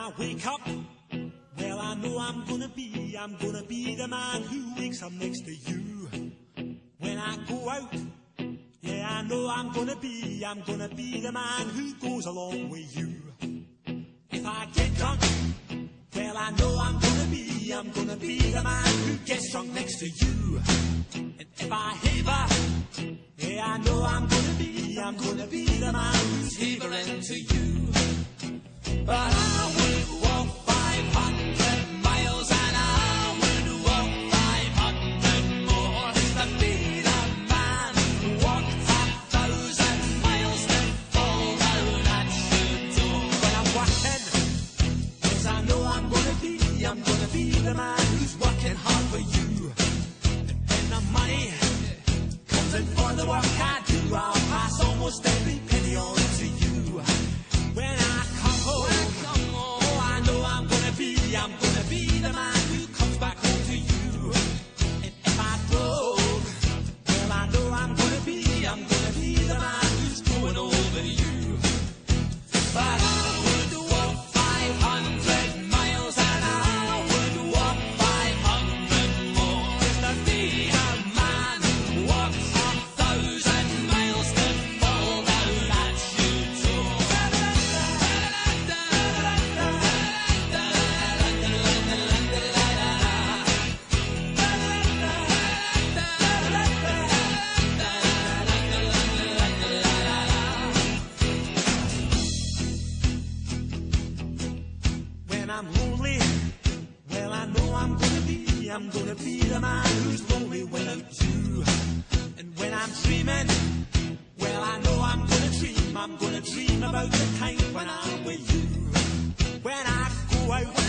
I wake up, well, I know I'm gonna be the man who wakes up next to you. When I go out, yeah, I know I'm gonna be the man who goes along with you. If I get drunk, well, I know I'm gonna be the man who gets drunk next to you. And if I haver, yeah, I know I'm gonna be the man who's havering to you. But I would walk 500 miles and I would walk 500 more to be the man who walked 1,000 miles to fall down at your door. When I'm working, 'cause I know I'm gonna be the man who's working hard for you. And the money comes in for the work I do, I'll pass almost every penny on to you. When I come home, oh, I know I'm gonna be the man who comes back home to you. And if I drove, well, I know I'm gonna be the man who's going over you. But I would walk 500 miles and I would walk 500 more to be a man who walks 1,000 miles to fall down at your door. When I'm lonely, well, I know I'm gonna be the man who's lonely without you. And when I'm dreaming, well, I know I'm gonna dream about the time when I'm with you. When I go out